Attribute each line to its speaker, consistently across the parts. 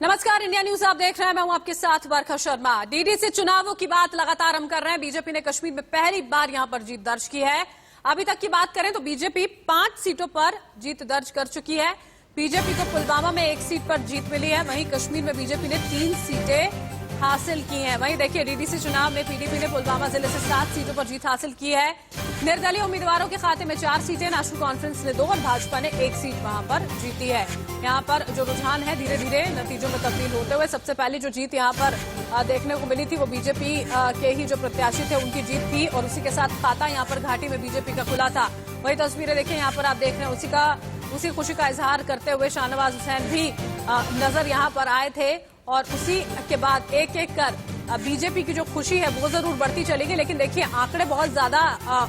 Speaker 1: नमस्कार, India news आप देख रहे हैं। मैं हूं आपके साथ वर्षा शर्मा। डीडीसी चुनावों की बात लगातार हम कर रहे हैं। बीजेपी ने कश्मीर में पहली बार यहां पर जीत दर्ज की है। अभी तक की बात करें तो बीजेपी 5 सीटों पर जीत दर्ज कर चुकी है। बीजेपी को पुलवामा में 1 सीट पर जीत मिली है, वहीं कश्मीर में बीजेपी ने 3 सीटें हासिल की हैं। वहीं देखिए, डीडीसी चुनाव में पीडीपी ने पुलवामा जिले से 7 सीटों पर जीत हासिल की है। निर्दलीय उम्मीदवारों के खाते में 4 सीटें, नेशनल कॉन्फ्रेंस ने 2 और भाजपा ने 1 सीट वहां पर जीती है। यहां पर जो रुझान है धीरे धीरे नतीजों में तब्दील होते हुए, सबसे पहली जो जीत यहां पर देखने को मिली थी वो बीजेपी के ही जो प्रत्याशी थे उनकी जीत थी, और उसी के साथ खाता यहां पर घाटी में बीजेपी का खुला था। वही तस्वीरें देखिए, यहां पर आप देख रहे हैं उसी खुशी का इजहार करते हुए शाहनवाज हुसैन भी नजर यहां पर आए थे, और उसी के बाद एक एक कर बीजेपी की जो खुशी है वो जरूर बढ़ती चलेगी। लेकिन देखिए, आंकड़े बहुत ज्यादा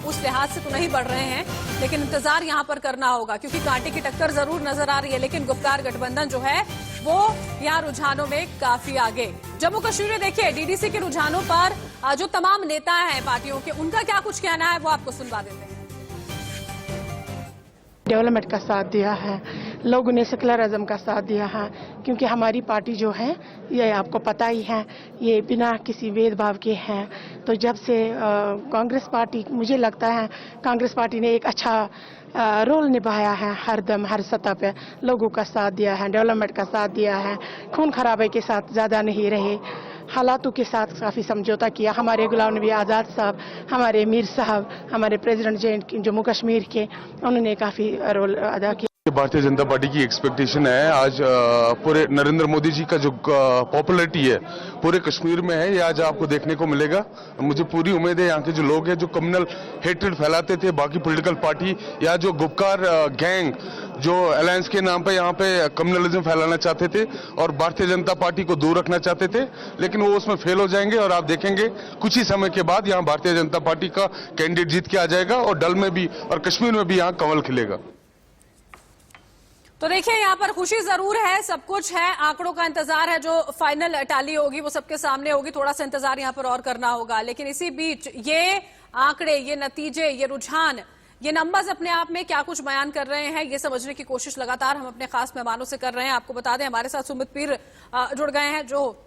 Speaker 1: उस लिहाज से तो नहीं बढ़ रहे हैं, लेकिन इंतजार यहां पर करना होगा, क्योंकि कांटे की टक्कर जरूर नजर आ रही है। लेकिन गुप्कार गठबंधन जो है वो यहां रुझानों में काफी आगे। जम्मू कश्मीर में देखिए, डीडीसी के रुझानों पर जो तमाम नेता हैं पार्टियों के, उनका क्या कुछ कहना है वो आपको सुनवा देते हैं।
Speaker 2: डेवलपमेंट का साथ दिया है, लोगों ने सेकुलरिज्म का साथ दिया है, क्योंकि हमारी पार्टी जो है ये आपको पता ही है, ये बिना किसी भेदभाव के हैं। तो जब से कांग्रेस पार्टी, मुझे लगता है कांग्रेस पार्टी ने एक अच्छा रोल निभाया है, हर दम हर सतह पे लोगों का साथ दिया है, डेवलपमेंट का साथ दिया है, खून खराबे के साथ ज़्यादा नहीं रहे, हालातों के साथ काफ़ी समझौता किया। हमारे गुलाम नबी आज़ाद साहब, हमारे मीर साहब, हमारे प्रेसिडेंट जम्मू कश्मीर के, उन्होंने काफ़ी रोल अदा किया।
Speaker 3: भारतीय जनता पार्टी की एक्सपेक्टेशन है, आज पूरे नरेंद्र मोदी जी का जो पॉपुलैरिटी है पूरे कश्मीर में है, ये आज आपको देखने को मिलेगा। मुझे पूरी उम्मीद है यहाँ के जो लोग हैं जो कम्युनल हेट्रेड फैलाते थे बाकी पॉलिटिकल पार्टी या जो गुपकार गैंग जो अलायंस के नाम पे यहाँ पे कम्युनलिज्म फैलाना चाहते थे और भारतीय जनता पार्टी को दूर रखना चाहते थे, लेकिन वो उसमें फेल हो जाएंगे और आप देखेंगे कुछ ही समय के बाद यहाँ भारतीय जनता पार्टी का कैंडिडेट जीत के आ जाएगा और डल में भी और कश्मीर में भी यहाँ कमल खिलेगा।
Speaker 1: तो देखिए, यहाँ पर खुशी जरूर है, सब कुछ है, आंकड़ों का इंतजार है, जो फाइनल टैली होगी वो सबके सामने होगी। थोड़ा सा इंतजार यहाँ पर और करना होगा, लेकिन इसी बीच ये आंकड़े, ये नतीजे, ये रुझान, ये नंबर्स अपने आप में क्या कुछ बयान कर रहे हैं, ये समझने की कोशिश लगातार हम अपने खास मेहमानों से कर रहे हैं। आपको बता दें, हमारे साथ सुमित पीर जुड़ गए हैं जो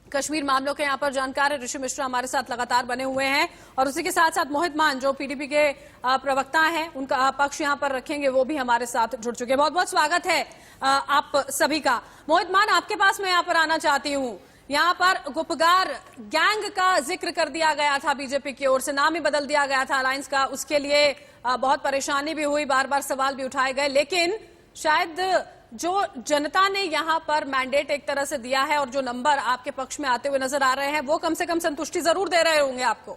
Speaker 1: कश्मीर मामलों के यहाँ पर जानकार है, ऋषि मिश्रा हमारे साथ लगातार बने हुए हैं, और उसी के साथ साथ मोहित मान जो पीडीपी के प्रवक्ता हैं, उनका पक्ष यहाँ पर रखेंगे, वो भी हमारे साथ जुड़ चुके हैं। बहुत बहुत स्वागत है आप सभी का। मोहित मान, आपके पास मैं यहाँ पर आना चाहती हूँ। यहाँ पर गुपकार गैंग का जिक्र कर दिया गया था बीजेपी की ओर से, नाम ही बदल दिया गया था अलायंस का, उसके लिए बहुत परेशानी भी हुई, बार बार सवाल भी उठाए गए, लेकिन शायद जो जनता ने यहाँ पर मैंडेट एक तरह से दिया है और जो नंबर आपके पक्ष में आते हुए नजर आ रहे हैं, वो कम से कम संतुष्टि जरूर दे रहे होंगे आपको।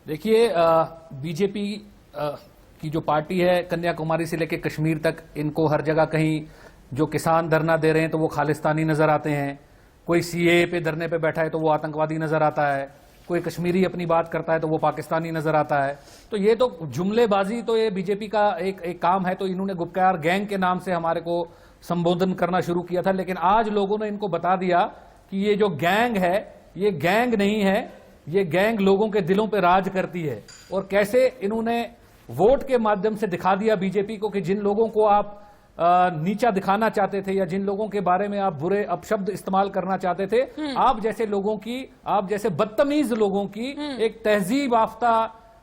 Speaker 4: देखिए, बीजेपी की जो पार्टी है, कन्याकुमारी से लेकर कश्मीर तक, इनको हर जगह कहीं जो किसान धरना दे रहे हैं तो वो खालिस्तानी नजर आते हैं, कोई सीएए पे धरने पे बैठा है तो वो आतंकवादी नजर आता है, कोई कश्मीरी अपनी बात करता है तो वो पाकिस्तानी नजर आता है। तो ये तो जुमलेबाजी, तो ये बीजेपी का एक काम है। तो इन्होंने गुपकार गैंग के नाम से हमारे को संबोधन करना शुरू किया था, लेकिन आज लोगों ने इनको बता दिया कि ये जो गैंग है ये गैंग नहीं है, ये गैंग लोगों के दिलों पे राज करती है। और कैसे इन्होंने वोट के माध्यम से दिखा दिया बीजेपी को कि जिन लोगों को आप नीचा दिखाना चाहते थे या जिन लोगों के बारे में आप बुरे अपशब्द इस्तेमाल करना चाहते थे, आप जैसे लोगों की, आप जैसे बदतमीज लोगों की एक तहजीब याफ्ता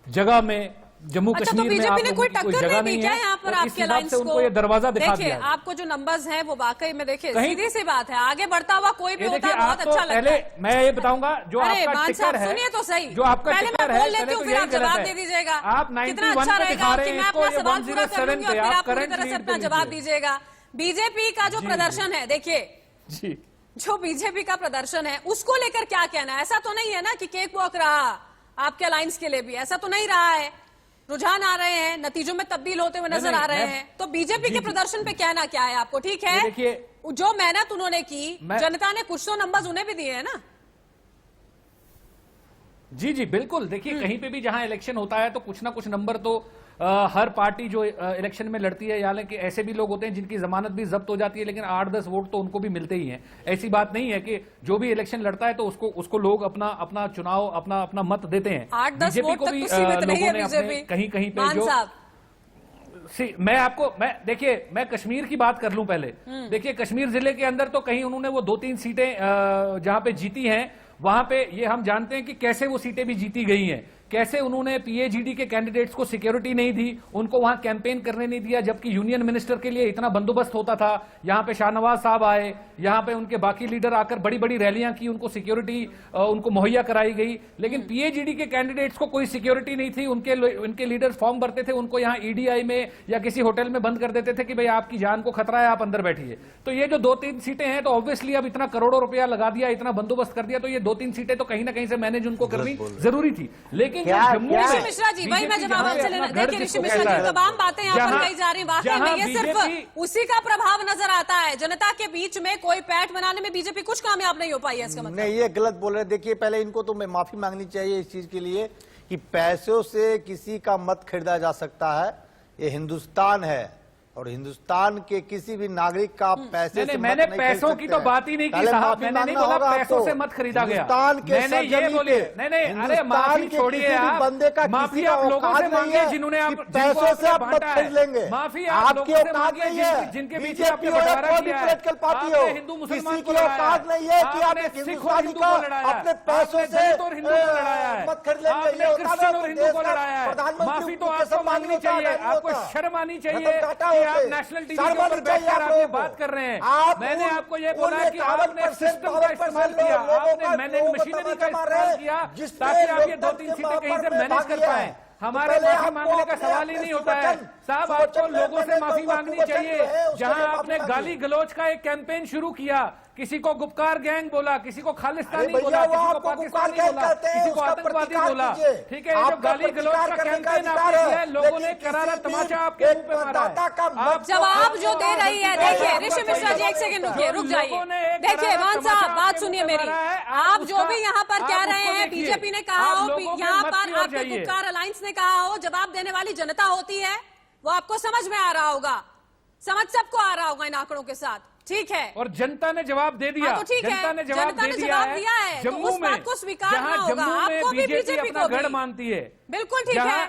Speaker 4: जगह में जम्मू कश्मीर में आप लोगों की कोई जगह नहीं है।
Speaker 1: यहाँ पर आपके अलायंस को
Speaker 4: उनको ये दरवाजा दिखा दिया।
Speaker 1: आपको जो नंबर्स हैं वो वाकई में देखिए सीधी सी बात है, आगे बढ़ता हुआ कोई भी होता है बहुत अच्छा लगता है।
Speaker 4: मैं ये बताऊंगा, जो आपका टिकर है,
Speaker 1: सुनिए तो सही,
Speaker 4: जो आपका टिकर है,
Speaker 1: पहले तो आप जवाब दे दीजिएगा।
Speaker 4: आप 91 पे दिखा रहे हैं इसको, ये 107 पे आप करंट लीड
Speaker 1: अपना जवाब दीजिएगा। बीजेपी का जो प्रदर्शन है, देखिए
Speaker 4: जी,
Speaker 1: जो बीजेपी का प्रदर्शन है उसको लेकर क्या कहना है? ऐसा तो नहीं है ना कि केक वॉक रहा आपके अलायंस के लिए भी, ऐसा तो नहीं रहा है। रुझान आ रहे हैं, नतीजों में तब्दील होते हुए नजर आ रहे हैं, तो बीजेपी के प्रदर्शन पे कहना क्या है आपको? ठीक है,
Speaker 4: देखिए
Speaker 1: जो मेहनत उन्होंने की, जनता ने कुछ तो नंबर्स उन्हें भी दिए हैं ना।
Speaker 4: जी जी बिल्कुल। देखिए, कहीं पे भी जहां इलेक्शन होता है तो कुछ ना कुछ नंबर तो हर पार्टी जो इलेक्शन में लड़ती है, हालांकि ऐसे भी लोग होते हैं जिनकी जमानत भी जब्त हो जाती है, लेकिन 8-10 वोट तो उनको भी मिलते ही हैं। ऐसी बात नहीं है कि जो भी इलेक्शन लड़ता है तो उसको लोग अपना चुनाव, अपना मत देते हैं।
Speaker 1: 8-10 वोट
Speaker 4: को भी लोगों ने अपने कहीं कहीं पे जो मैं देखिए, मैं कश्मीर की बात कर लूं पहले। देखिए, कश्मीर जिले के अंदर तो कहीं उन्होंने वो 2-3 सीटें जहां पे जीती हैं, वहां पे ये हम जानते हैं कि कैसे वो सीटें भी जीती गई हैं, कैसे उन्होंने पीएजीडी के कैंडिडेट्स को सिक्योरिटी नहीं दी, उनको वहां कैंपेन करने नहीं दिया, जबकि यूनियन मिनिस्टर के लिए इतना बंदोबस्त होता था। यहां पे शाहनवाज साहब आए, यहां पे उनके बाकी लीडर आकर बड़ी बड़ी रैलियां की, उनको सिक्योरिटी उनको मुहैया कराई गई। लेकिन पीएजीडी के कैंडिडेट्स को कोई सिक्योरिटी नहीं थी। उनके लीडर्स फॉर्म भरते थे, उनको यहां ईडीआई में या किसी होटल में बंद कर देते थे कि भाई आपकी जान को खतरा है, आप अंदर बैठिए। तो ये जो 2-3 सीटें हैं, तो ऑब्वियसली अब इतना करोड़ों रुपया लगा दिया, इतना बंदोबस्त कर दिया, तो ये 2-3 सीटें तो कहीं ना कहीं से मैनेज उनको करनी जरूरी थी। लेकिन जम्मू में
Speaker 1: मिश्रा जी, वही मैं जवाब आपसे लेना। देखिए ऋषि मिश्रा जी, तमाम बातें यहाँ पर कही जा रही हैं, वाकई में ये सिर्फ उसी का प्रभाव नजर आता है। जनता के बीच में कोई पैठ बनाने में बीजेपी कुछ कामयाब नहीं हो पाई है, इसका मतलब
Speaker 5: नहीं, ये गलत बोल रहे हैं। देखिए, पहले इनको तो माफी मांगनी चाहिए इस चीज के लिए कि पैसों से किसी का मत खरीदा जा सकता है। ये हिंदुस्तान है और हिंदुस्तान के किसी भी नागरिक का पैसे से
Speaker 4: मैंने पैसों की तो बात ही नहीं की साहब, मैंने नहीं बोला पैसों से मत खरीदा गया। मैंने ये बोले नहीं, अरे माफी छोड़िए आप, माफी आप लोगों से मांगे जिन्होंने आप
Speaker 5: पैसों से आप मत खरीद लेंगे।
Speaker 4: माफी आप लोगों से मांगे जिनके बीच आपने बंटवारा किया है। आपने हिंदू मुसलमान को लड़ाया है, आपने सिख और हिंदू को लड़ाया है, आपने हिंदू और हिंदू को लड़ाया है, आपने क्रिश्चियन और हिंदू को लड़ाया है। माफी तो आपको मांगनी चाहिए, आपको शर्म आनी चाहिए। आप नेशनल टीवी के ऊपर बैठकर आप ये बात कर रहे हैं। मैंने आपको ये बोला कि आपने सिस्टम का इस्तेमाल किया, आपने मैनेज मशीनरी का इस्तेमाल किया ताकि आप ये 2-3 सीटें कहीं से मैनेज कर पाए। हमारे माफी मांगने का सवाल ही नहीं होता है साहब। आपको लोगों से माफी मांगनी चाहिए। जहां आपने गाली गलौज का एक कैंपेन शुरू किया, किसी को गुपकार गैंग बोला, किसी को खालिस्तानी बोला, किसी को पाकिस्तानी बोला, किसी को आतंकवादी बोला, ठीक है, ये जो गाली गलौज का कैंपेन आपने किया है, लोगों ने करारा तमाचा आपके मुंह पे मारा है।
Speaker 1: आप जवाब जो दे रही है, देखिए ऋषि मिश्रा जी, एक सेकंड रुकिए, रुक जाइए। देखिए मान साहब, बात सुनिए मेरी। आप जो भी यहाँ पर कह रहे हैं, बीजेपी ने कहा हो, यहाँ पर आपके गुपकार अलायंस ने कहा हो, जवाब देने वाली जनता होती है, वो आपको समझ में आ रहा होगा, समझ सबको आ रहा होगा इन आंकड़ों के साथ, ठीक है।
Speaker 4: और जनता ने जवाब दे दिया।
Speaker 1: तो ठीक है, जनता ने जवाब दिया है, तो उस बात को स्वीकारना होगा। आपको भी बीजेपी को
Speaker 4: गढ़ मानती है,
Speaker 1: बिल्कुल ठीक है।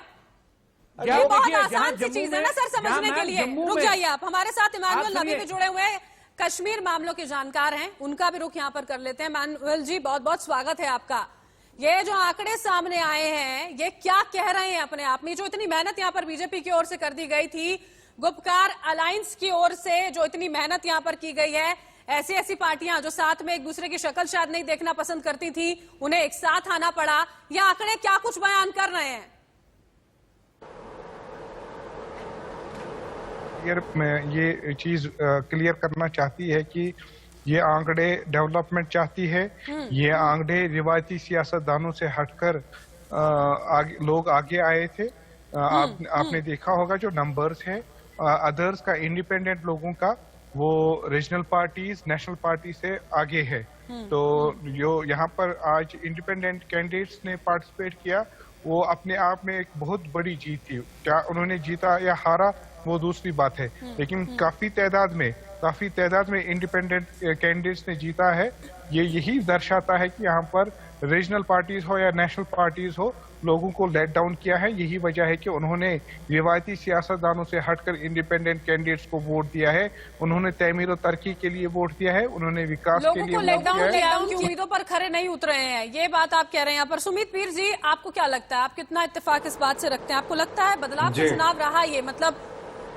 Speaker 1: ये बहुत आसान सी चीज है ना सर समझने के लिए। रुक जाइए आप, हमारे साथ इमानुअल नबी भी जुड़े हुए हैं, कश्मीर मामलों के जानकार हैं, उनका भी रुख यहाँ पर कर लेते हैं। इमानुअल जी, बहुत बहुत स्वागत है आपका। ये जो आंकड़े सामने आए हैं, ये क्या कह रहे हैं अपने आप में? जो इतनी मेहनत यहाँ पर बीजेपी की ओर से कर दी गई थी, गुपकार अलायंस की ओर से जो इतनी मेहनत यहाँ पर की गई है, ऐसी पार्टियां जो साथ में एक दूसरे की शक्ल शायद नहीं देखना पसंद करती थी, उन्हें एक साथ आना पड़ा। ये आंकड़े क्या कुछ बयान कर रहे हैं?
Speaker 6: ये चीज क्लियर करना चाहती है कि ये आंकड़े डेवलपमेंट चाहती है। ये आंकड़े रिवायती सियासतदानों से हटकर लोग आगे आए थे। आपने देखा होगा जो नंबर्स है अदर्स का, इंडिपेंडेंट लोगों का, वो रीजनल पार्टीज नेशनल पार्टी से आगे है। तो जो यहाँ पर आज इंडिपेंडेंट कैंडिडेट्स ने पार्टिसिपेट किया, वो अपने आप में एक बहुत बड़ी जीत थी। क्या उन्होंने जीता या हारा वो दूसरी बात है, लेकिन काफी तादाद में इंडिपेंडेंट कैंडिडेट्स ने जीता है। ये यही दर्शाता है कि यहाँ पर रीजनल पार्टीज हो या नेशनल पार्टीज हो, लोगों को लेट डाउन किया है। यही वजह है कि उन्होंने रिवायती सियासतदानों से हटकर इंडिपेंडेंट कैंडिडेट्स को वोट दिया है। उन्होंने तमीर और तरक्की के लिए वोट दिया है, उन्होंने विकास के लिए वोट दिया है।
Speaker 1: उम्मीदों पर खरे नहीं उतरे हैं, ये बात आप कह रहे हैं यहाँ पर। सुमित पीर जी, आपको क्या लगता है, आप कितना इत्तेफाक इस बात से रखते हैं? आपको लगता है बदलाव का चुनाव रहा ये, मतलब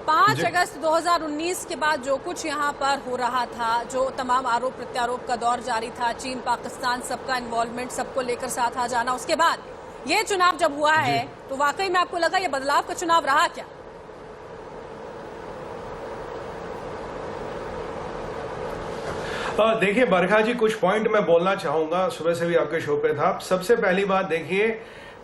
Speaker 1: 5 अगस्त 2019 के बाद जो कुछ यहाँ पर हो रहा था, जो तमाम आरोप प्रत्यारोप का दौर जारी था, चीन पाकिस्तान सबका इन्वॉल्वमेंट, सबको लेकर साथ आ जाना, उसके बाद ये चुनाव जब हुआ है, तो वाकई में आपको लगा ये बदलाव का चुनाव रहा क्या?
Speaker 7: देखिए बरखा जी, कुछ पॉइंट मैं बोलना चाहूंगा, सुबह से भी आपके शो पे था। सबसे पहली बात देखिए,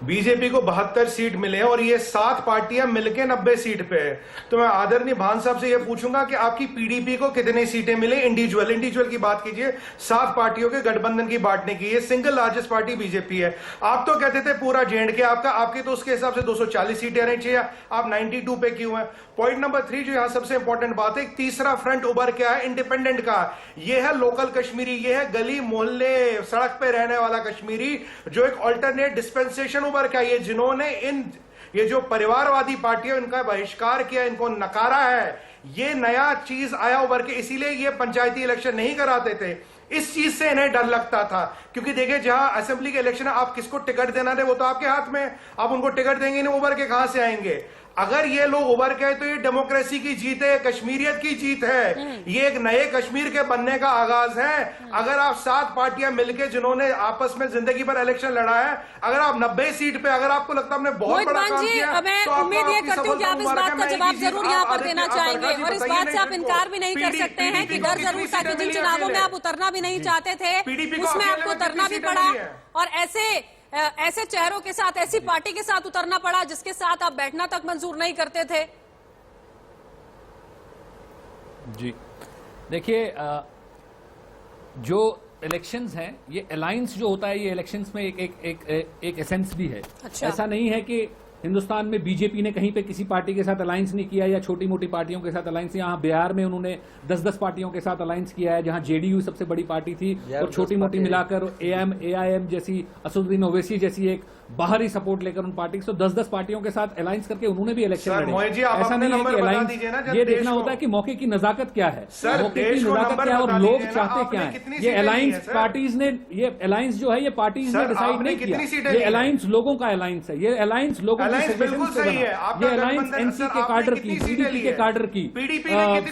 Speaker 7: बीजेपी को 72 सीट मिले हैं और ये 7 पार्टियां मिलकर 90 सीट पे है। तो मैं आदरणीय भान साहब से ये पूछूंगा कि आपकी पीडीपी को कितनी सीटें मिले इंडिविजुअल की बात कीजिए। 7 पार्टियों के गठबंधन की बांटने की, ये सिंगल लार्जेस्ट पार्टी बीजेपी है। आप तो कहते थे पूरा जेएंडके आपकी तो उसके हिसाब से 240 सीटें आनी चाहिए, आप 92 पे क्यों है? पॉइंट नंबर 3 जो यहां सबसे इंपॉर्टेंट बात है, तीसरा फ्रंट उभर के आया इंडिपेंडेंट का। ये है लोकल कश्मीरी, ये है गली मोहल्ले सड़क पे रहने वाला कश्मीरी, जो एक ऑल्टरनेट डिस्पेंसेशन उभर के आई है, जिन्होंने ये जो परिवारवादी पार्टियां, इनका बहिष्कार किया, इनको नकारा है, ये नया चीज आया उभर के, इसीलिए ये पंचायती इलेक्शन नहीं कराते थे। इस चीज से इन्हें डर लगता था, क्योंकि देखिए जहां असेंबली के इलेक्शन है, आप किसको टिकट देना थे वो तो आपके हाथ में, आप उनको टिकट देंगे नहीं, उभर के कहां से आएंगे। अगर ये लोग उभर के तो ये डेमोक्रेसी की जीत है, कश्मीरियत की जीत है, ये एक नए कश्मीर के बनने का आगाज है। अगर आप 7 पार्टियां मिलकर जिन्होंने आपस में जिंदगी भर इलेक्शन लड़ा है, अगर आप 90 सीट पे, अगर आपको लगता है हमने बहुत बड़ा काम किया,
Speaker 1: मैं
Speaker 7: तो
Speaker 1: उम्मीद ये करती हूँ कि आप इस बात का जवाब जरूर यहाँ पर देना चाहेंगे, और इस बात से आप इनकार भी नहीं कर सकते हैं कि डर जरूर था कि जिन चुनावों में आप उतरना भी नहीं चाहते थे उसमें आपको उतरना भी पड़ा, और ऐसे चेहरों के साथ, ऐसी पार्टी के साथ उतरना पड़ा जिसके साथ आप बैठना तक मंजूर नहीं करते थे।
Speaker 4: जी देखिए, जो इलेक्शंस हैं, ये अलायंस जो होता है, ये इलेक्शंस में एक एसेंस भी है।
Speaker 1: अच्छा।
Speaker 4: ऐसा नहीं है कि हिंदुस्तान में बीजेपी ने कहीं पे किसी पार्टी के साथ अलायंस नहीं किया या छोटी मोटी पार्टियों के साथ अलायंस। यहाँ बिहार में उन्होंने 10-10 पार्टियों के साथ अलायंस किया है, जहां जेडीयू सबसे बड़ी पार्टी थी और छोटी मोटी मिलाकर एआईएम जैसी, असदुद्दीन ओवैसी जैसी एक बाहरी सपोर्ट लेकर उन पार्टी से 10-10 पार्टियों के साथ अलायंस करके उन्होंने भी इलेक्शन लड़े। ऐसा नहीं है कि अलायंस, ये देखना होता है कि मौके की नजाकत क्या है, मौके की नजाकत क्या है और लोग चाहते क्या है। ये अलायंस पार्टीज ने, ये अलायंस जो है ये पार्टीज ने डिसाइड नहीं किया, ये अलायंस लोगों का अलायंस है, ये अलायंस लोगों की सजेशन से बना। ये अलायंस एनसी के काडर की, पीडीपी के काडर की,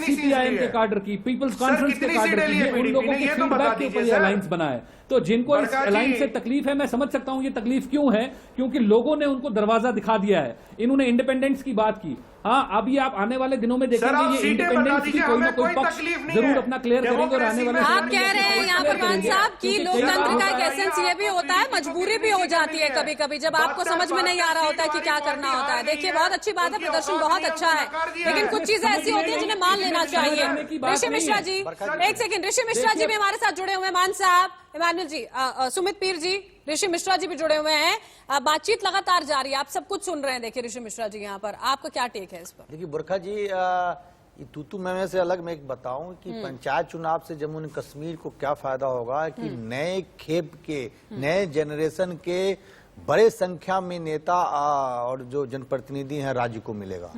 Speaker 4: सीपीआईएम के काडर की, पीपल्स कॉन्फ्रेंस के काडर की, उन लोगों के फीडबैक के ऊपर ये अलायंस बना है। तो जिनको इस अलायंस से तकलीफ है, मैं समझ सकता हूं ये तकलीफ क्यों है, क्योंकि लोगों ने उनको दरवाजा दिखा दिया है। इन्होंने इंडिपेंडेंस की बात की। हाँ, अभी आप आने वाले दिनों में देखेंगे ये इंडिपेंडेंस की कोई ना कोई पक्ष जरूर अपना क्लियर करेंगे और आने वाले
Speaker 1: आप कह रहे हैं यहाँ पर मान साहब कि लोकतंत्र का एक एसेंस ये भी होता है, मजबूरी भी हो जाती है कभी कभी, जब आपको समझ में नहीं आ रहा होता है कि क्या करना होता है। देखिए, बहुत अच्छी बात है, प्रदर्शन बहुत अच्छा है, लेकिन कुछ चीजें ऐसी होती है जिन्हें मान लेना चाहिए। ऋषि मिश्रा जी, एक सेकंड, ऋषि मिश्रा जी भी हमारे साथ जुड़े हुए हैं, मान साहब, इमानुअल जी, सुमित पीर जी, ऋषि मिश्रा जी भी जुड़े हुए हैं। बातचीत लगातार जारी है, आप सब कुछ सुन रहे हैं। देखिए ऋषि मिश्रा जी, यहाँ पर आपका क्या टेक है इस पर?
Speaker 5: देखिए बुरखा जी, ये तूतू मैमे से अलग मैं एक बताऊं कि पंचायत चुनाव से जम्मू एंड कश्मीर को क्या फायदा होगा कि नए खेप के, नए जनरेशन के बड़े संख्या में नेता और जो जनप्रतिनिधि हैं राज्य को मिलेगा।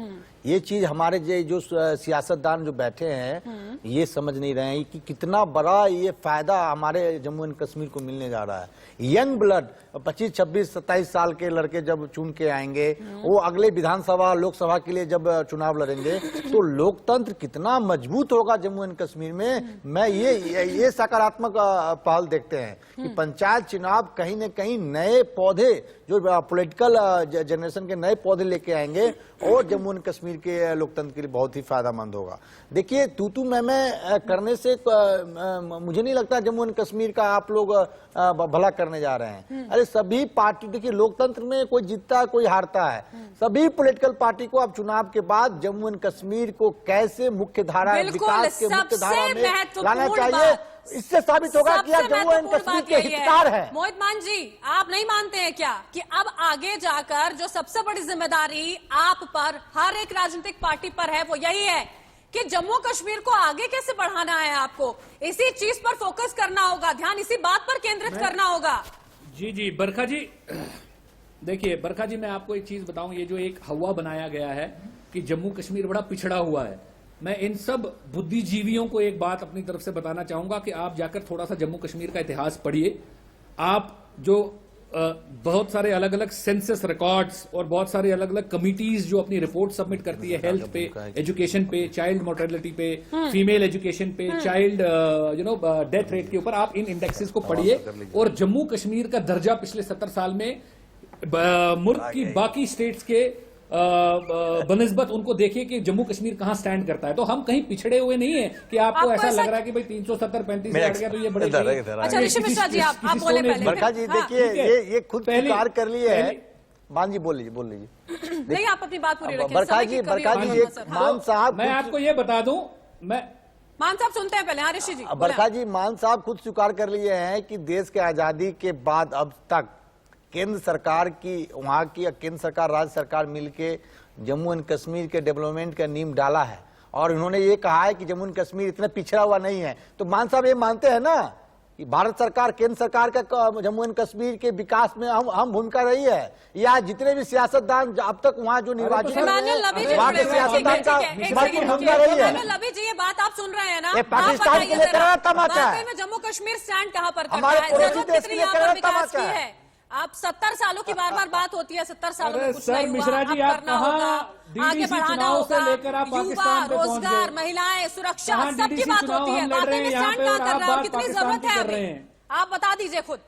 Speaker 5: ये चीज हमारे जो सियासतदान जो बैठे हैं ये समझ नहीं रहे हैं कि कितना बड़ा ये फायदा हमारे जम्मू एंड कश्मीर को मिलने जा रहा है। यंग ब्लड 25, 26, 27 साल के लड़के जब चुन के आएंगे, वो अगले विधानसभा, लोकसभा के लिए जब चुनाव लड़ेंगे, तो लोकतंत्र कितना मजबूत होगा जम्मू एंड कश्मीर में। मैं ये सकारात्मक पहल देखते हैं कि पंचायत चुनाव कहीं न कहीं नए पौधे, जो पॉलिटिकल जनरेशन के नए पौधे लेके आएंगे और जम्मू एंड कश्मीर के लोकतंत्र के लिए बहुत ही फायदेमंद होगा। देखिए, तूतू मैमे करने से मुझे नहीं लगता जम्मू एंड कश्मीर का आप लोग भला करने जा रहे हैं। अरे सभी पार्टी, देखिए लोकतंत्र में कोई जीतता है कोई हारता है, सभी पॉलिटिकल पार्टी को अब चुनाव के बाद जम्मू एंड कश्मीर को कैसे मुख्य धारा, विकास के मुख्य धारा में लाना चाहिए, इससे साबित होगा कि जम्मू एंड कश्मीर के हितकार है।
Speaker 1: मोहित मान जी, आप नहीं मानते हैं क्या कि अब आगे जाकर जो सबसे बड़ी जिम्मेदारी आप पर, हर एक राजनीतिक पार्टी पर है, वो यही है कि जम्मू कश्मीर को आगे कैसे बढ़ाना है? आपको इसी चीज पर फोकस करना होगा, ध्यान इसी बात पर केंद्रित करना होगा।
Speaker 4: जी बरखा जी, देखिए बरखा जी, मैं आपको एक चीज बताऊं, ये जो एक हवा बनाया गया है कि जम्मू कश्मीर बड़ा पिछड़ा हुआ है, मैं इन सब बुद्धिजीवियों को एक बात अपनी तरफ से बताना चाहूंगा कि आप जाकर थोड़ा सा जम्मू कश्मीर का इतिहास पढ़िए। आप जो बहुत सारे अलग अलग सेंसस रिकॉर्ड्स और बहुत सारे अलग अलग कमिटीज जो अपनी रिपोर्ट सबमिट करती है, हेल्थ पे, एजुकेशन पे, चाइल्ड मोर्टेलिटी पे, फीमेल एजुकेशन पे, चाइल्ड डेथ रेट के ऊपर, आप इन इंडेक्सेस को पढ़िए और जम्मू कश्मीर का दर्जा पिछले 70 साल में मुल्क की बाकी स्टेट्स के बनिस्बत उनको देखिए कि जम्मू कश्मीर कहां स्टैंड करता है। तो हम कहीं पिछड़े हुए नहीं है कि आपको ऐसा लग रहा है कि भाई 370-35 हट गया तो ये बड़े।
Speaker 1: अच्छा ऋषि मिश्रा जी, आप बोले पहले।
Speaker 5: बरखा जी देखिए, ये खुद स्वीकार कर लिए है। मान जी बोल लीजिए।
Speaker 1: नहीं, आप अपनी बात पूरी रखें।
Speaker 5: बरखा जी, मान साहब,
Speaker 4: मैं आपको ये बता दूं,
Speaker 1: मान साहब सुनते हैं पहले। हाँ ऋषि जी।
Speaker 5: बरखा जी, मान साहब खुद स्वीकार कर लिए हैं कि देश के आजादी के बाद अब तक केंद्र सरकार की, वहां की केंद्र सरकार, राज्य सरकार मिलके जम्मू एंड कश्मीर के डेवलपमेंट का नींव डाला है और उन्होंने ये कहा है कि जम्मू एंड कश्मीर इतना पिछड़ा हुआ नहीं है। तो मान साहब ये मानते हैं ना कि भारत सरकार, केंद्र सरकार का जम्मू एंड कश्मीर के विकास में हम भूमिका रही है, या जितने भी सियासतदान अब तक वहाँ जो निर्वाचित हुए हैं, वहाँ के सियासतदान का महत्वपूर्ण भूमिका रही है।
Speaker 1: लवी जी, ये बात आप सुन रहे हैं ना,
Speaker 5: ये पाकिस्तान के लिए करारा तमाचा है।
Speaker 1: वाकई में जम्मू कश्मीर स्टैंड कहाँ पर करता
Speaker 5: हमारे
Speaker 1: है?
Speaker 5: पड़ोसी
Speaker 1: जरूरत
Speaker 5: देश
Speaker 1: कितनी
Speaker 5: के लिए
Speaker 1: यहाँ पर
Speaker 5: करारा
Speaker 1: विकास
Speaker 5: तमाचा
Speaker 1: की
Speaker 5: है।
Speaker 1: है? आप 70 सालों की बार बार बात होती है, 70 सालों में कुछ
Speaker 8: सर
Speaker 1: नहीं हुआ,
Speaker 8: मिश्रा जी,
Speaker 1: अब
Speaker 8: आप
Speaker 1: करना होगा,
Speaker 8: कहाँ
Speaker 1: आगे
Speaker 8: डीडीसी
Speaker 1: बढ़ाना
Speaker 8: चुनाव से
Speaker 1: होगा,
Speaker 8: लेकर आप
Speaker 1: युवा,
Speaker 8: पाकिस्तान पे पहुंच
Speaker 1: रोजगार,
Speaker 8: गए।
Speaker 1: महिलाएं, सुरक्षा,
Speaker 8: कहाँ
Speaker 1: सबकी
Speaker 8: डीडीसी
Speaker 1: बात
Speaker 8: चुनाव
Speaker 1: होती है।
Speaker 8: हम लड़ रहे
Speaker 1: वाकई में
Speaker 8: हैं यहाँ
Speaker 1: स्टैंड
Speaker 8: पे,
Speaker 1: कहाँ
Speaker 8: और
Speaker 1: कर
Speaker 8: आप
Speaker 1: रहे हो?
Speaker 8: बात
Speaker 1: कितनी
Speaker 8: पाकिस्तान
Speaker 1: जरूरत
Speaker 8: की
Speaker 1: है
Speaker 8: कर रहे
Speaker 1: अभी?
Speaker 8: हैं।
Speaker 1: आप बता दीजिए खुद,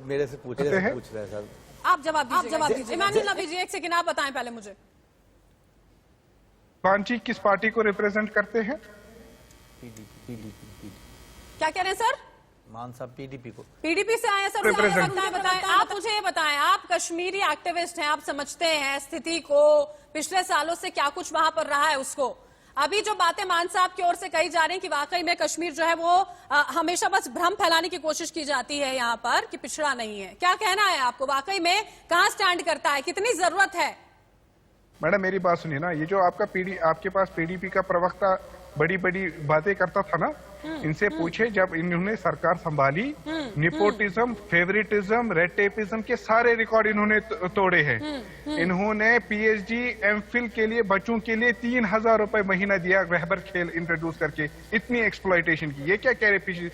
Speaker 5: मेरे से पूछ रहे हैं सर।
Speaker 1: आप जवाब दीजिए। इमानुल नबी जी, एक सेकंड आप बताएं पहले मुझे।
Speaker 6: पांची किस पार्टी को रिप्रेजेंट करते हैं?
Speaker 1: क्या कह रहे हैं सर?
Speaker 5: मान साहब पीडीपी को,
Speaker 1: पीडीपी से आए हैं सर, बताएं। आप मुझे ये बताएं, आप कश्मीरी एक्टिविस्ट हैं, आप समझते हैं स्थिति को, पिछले सालों से क्या कुछ वहां पर रहा है उसको। अभी जो बातें मान साहब की ओर से कही जा रही हैं कि वाकई में कश्मीर जो है वो हमेशा बस भ्रम फैलाने की कोशिश की जाती है यहाँ पर कि पिछड़ा नहीं है, क्या कहना है आपको? वाकई में कहाँ स्टैंड करता है, कितनी जरूरत है?
Speaker 6: मैडम मेरी बात सुनिए ना, ये जो आपके पास पीडीपी का प्रवक्ता बड़ी बड़ी बातें करता था ना, इनसे पूछे जब इन्होंने सरकार संभाली, निपोटिज्म, फेवरेटिज्म, रेड टेपिज्म के सारे रिकॉर्ड इन्होंने तोड़े हैं। इन्होंने पीएचडी एमफिल के लिए बच्चों के लिए 3,000 रुपए महीना दिया, रहबर खेल इंट्रोड्यूस करके। इतनी एक्सप्लॉयटेशन की, ये क्या कह रहे पीछे?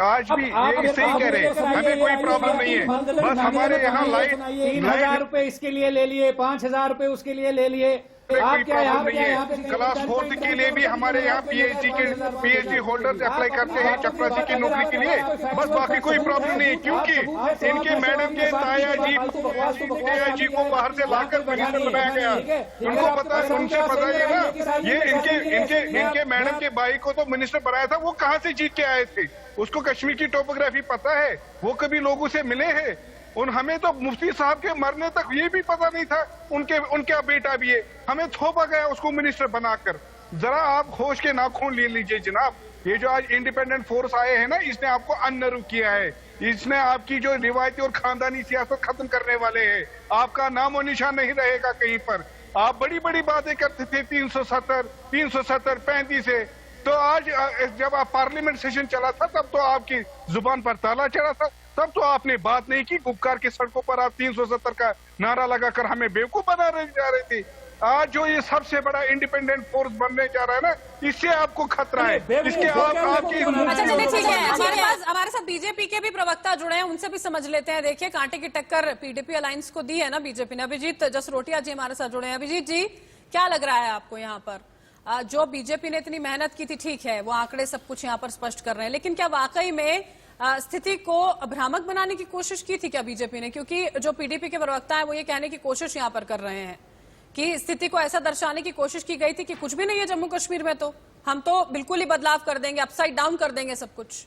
Speaker 6: आज भी ये सही कह रहे हैं, हमें कोई प्रॉब्लम नहीं है, बस हमारे यहाँ लाइट
Speaker 8: 3,000 रुपए इसके लिए ले लिए, 5,000 रुपए उसके लिए ले लिए।
Speaker 6: कोई प्रॉब्लम नहीं है। क्लास 4 के लिए भी हमारे यहाँ पीएचडी होल्डर्स अप्लाई करते हैं चपरासी की नौकरी के लिए, बस बाकी कोई प्रॉब्लम नहीं है, क्योंकि इनके मैडम के ताया जी को बाहर से लाकर मिनिस्टर बनाया गया। उनको पता है, उनसे पता है ना, ये इनके मैडम के भाई को तो मिनिस्टर बनाया था, वो कहाँ से जीत के आए थे? उसको कश्मीर की टोपोग्राफी पता है, वो कभी लोगों से मिले हैं। हमें तो मुफ्ती साहब के मरने तक ये भी पता नहीं था उनका बेटा भी है, हमें थोपा गया उसको मिनिस्टर बनाकर। जरा आप होश के नाखून ले लीजिए जनाब। ये जो आज इंडिपेंडेंट फोर्स आए हैं ना, इसने आपको अनरू किया है, इसने आपकी जो रिवायती और खानदानी सियासत खत्म करने वाले हैं। आपका नाम और निशान नहीं रहेगा कहीं पर। आप बड़ी बड़ी बातें करते थे 370, 35 से, तो आज जब आप पार्लियामेंट सेशन चला था तब तो आपकी जुबान पर ताला चढ़ा था, तब तो आपने बात नहीं की। गुपकार की सड़कों पर आप 370 का नारा लगाकर हमें बेवकूफ बना जा रहे थे। आज जो ये सबसे बड़ा इंडिपेंडेंट फोर्स बनने जा रहा है ना, इससे आपको खतरा है। इसके आपकी
Speaker 1: अच्छा चलिए ठीक है, हमारे साथ बीजेपी के भी प्रवक्ता जुड़े हैं, उनसे भी समझ लेते हैं। देखिए कांटे की टक्कर पीडीपी अलायंस को दी है ना बीजेपी ने। अभिजीत जसरोटिया जी हमारे साथ जुड़े हैं। अभिजीत जी, क्या लग रहा है आपको यहाँ पर? जो बीजेपी ने इतनी मेहनत की थी, ठीक है, वो आंकड़े सब कुछ यहाँ पर स्पष्ट कर रहे हैं, लेकिन क्या वाकई में स्थिति को भ्रामक बनाने की कोशिश की थी क्या बीजेपी ने? क्योंकि जो पीडीपी के प्रवक्ता है वो ये कहने की कोशिश यहाँ पर कर रहे हैं कि स्थिति को ऐसा दर्शाने की कोशिश की गई थी कि कुछ भी नहीं है जम्मू कश्मीर में, तो हम तो बिल्कुल ही बदलाव कर देंगे, अपसाइड डाउन कर देंगे सब कुछ।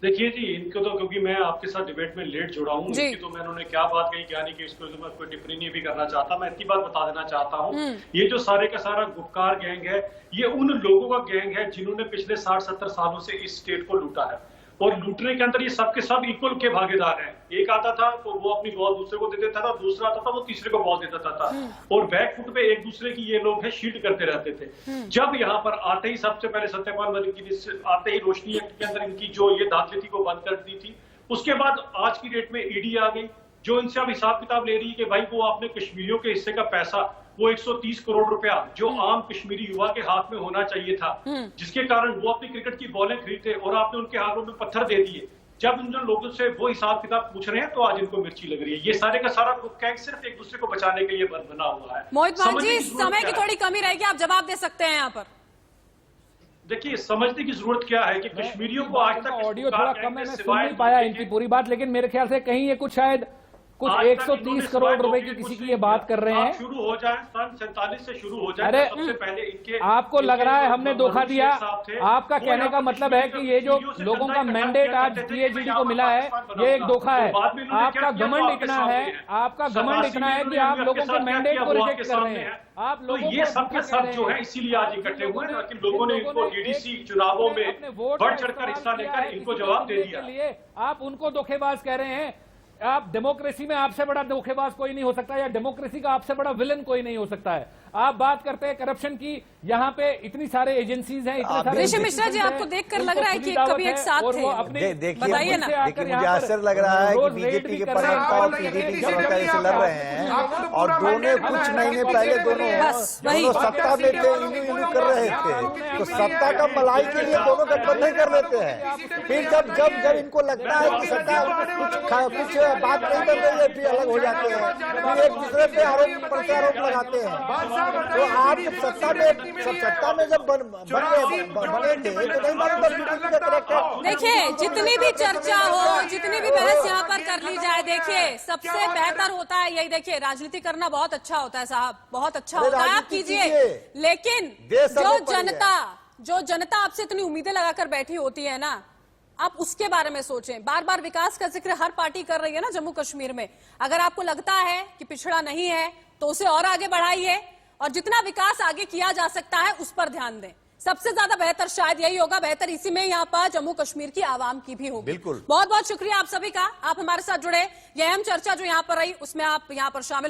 Speaker 9: देखिए जी, इनको तो क्योंकि मैं आपके साथ डिबेट में लेट जुड़ा हूँ, इनकी तो मैं उन्होंने क्या बात कही क्या नहीं की, इसको तो मैं कोई टिप्पणी नहीं भी करना चाहता। मैं इतनी बात बता देना चाहता हूँ, ये जो सारे का सारा गुपकार गैंग है, ये उन लोगों का गैंग है जिन्होंने पिछले 60-70 सालों से इस स्टेट को लूटा है, और लूटने के अंदर ये सबके सब इक्वल के भागीदार हैं। एक आता था तो वो अपनी बॉल दूसरे को दे देता था, दूसरा आता था वो तीसरे को बॉल दे देता था, और बैक फुट पे एक दूसरे की ये लोग है शील्ड करते रहते थे। जब यहाँ पर आते ही सबसे पहले सत्यपाल मलिक की आते ही रोशनी एक्ट के अंदर इनकी जो ये दाखिलती को बंद कर दी थी, उसके बाद आज की डेट में ईडी आ गई जो इनसे अब हिसाब किताब ले रही है कि भाई वो आपने कश्मीरियों के हिस्से का पैसा, वो 130 करोड़ रुपया जो आम कश्मीरी युवा के हाथ में होना चाहिए था, जिसके कारण वो अपनी क्रिकेट की बॉलें खरीदते और आपने उनके हाथों में पत्थर दे दिए। जब इन लोगों से वो हिसाब किताब पूछ रहे हैं तो आज इनको मिर्ची लग रही है। ये सारे का सारा गैंग सिर्फ एक दूसरे को बचाने के लिए बना हुआ है।
Speaker 1: मोहित भाई जी, समय की थोड़ी कमी रहेगी, आप जवाब दे सकते हैं यहाँ पर।
Speaker 9: देखिए, समझने की जरूरत क्या है कि कश्मीरियों को आज तक
Speaker 8: ऑडियो थोड़ा कम है, मैं सुन नहीं पाया इनकी पूरी बात, लेकिन मेरे ख्याल से कहीं ये कुछ शायद 130 करोड़ रुपए की किसी की ये बात कर रहे हैं।
Speaker 9: शुरू हो जाए सन 47 से शुरू हो जाए।
Speaker 8: अरे
Speaker 9: सबसे पहले इनके
Speaker 8: आपको लग रहा है हमने धोखा दिया? आपका कहने का मतलब है कि ये जो लोगों का मैंडेट आज पीएचडी को मिला है ये एक धोखा है। आपका घमंड इतना है, आपका घमंड इतना है कि आप लोगों के मैंडेट को रिजेक्ट कर रहे हैं। आप
Speaker 9: तो ये सब के सब जो है इसीलिए आज इकट्ठे हुए हैं कि लोगों ने इनको डीडीसी चुनावों में बढ़ चढ़कर हिस्सा लेकर इनको जवाब दे दिया।
Speaker 8: आप उनको धोखेबाज कह रहे हैं। आप डेमोक्रेसी में आपसे बड़ा धोखेबाज कोई नहीं हो सकता, या डेमोक्रेसी का आपसे बड़ा विलन कोई नहीं हो सकता है। आप बात करते हैं करप्शन की, यहाँ पे इतनी सारे एजेंसीज हैं, इतने सारे
Speaker 1: ऋषि मिश्रा जी, आपको देखकर लग रहा है कि कभी एक साथ थे। बताइए ना।
Speaker 5: देखिए मुझे आश्चर्य लग रहा है कि बीजेपी के प्रवक्ता और पीडीपी के प्रवक्ता ऐसे लड़ रहे हैं, और दोनों कुछ महीने पहले दोनों सत्ता में थे, इन्हीं कर रहे थे, तो सत्ता का मलाई के लिए दोनों गठबंधन कर लेते हैं। फिर जब इनको लगता है कि सत्ता कुछ बात नहीं कर रही है, फिर अलग हो जाते हैं, फिर एक दूसरे पे आरोप प्रत्यारोप लगाते हैं। तो आप सत्ता में जब बने थे तो नहीं मालूम।
Speaker 1: देखिए, जितनी भी चर्चा हो, जितनी भी बहस यहाँ पर कर ली जाए, देखिए सबसे बेहतर होता है यही। देखिए, राजनीति करना बहुत अच्छा होता है साहब, बहुत अच्छा होता है, आप कीजिए, लेकिन जो जनता आपसे इतनी उम्मीदें लगाकर बैठी होती है ना, आप उसके बारे में सोचें। बार बार विकास का जिक्र हर पार्टी कर रही है ना जम्मू कश्मीर में। अगर आपको लगता है कि पिछड़ा नहीं है तो उसे और आगे बढ़ाइए, और जितना विकास आगे किया जा सकता है उस पर ध्यान दें। सबसे ज्यादा बेहतर शायद यही होगा, बेहतर इसी में यहाँ पर जम्मू कश्मीर की आवाम की भी होगी।
Speaker 5: बिल्कुल।
Speaker 1: बहुत बहुत शुक्रिया आप सभी का, आप हमारे साथ जुड़े। यह अहम चर्चा जो यहाँ पर रही उसमें आप यहाँ पर शामिल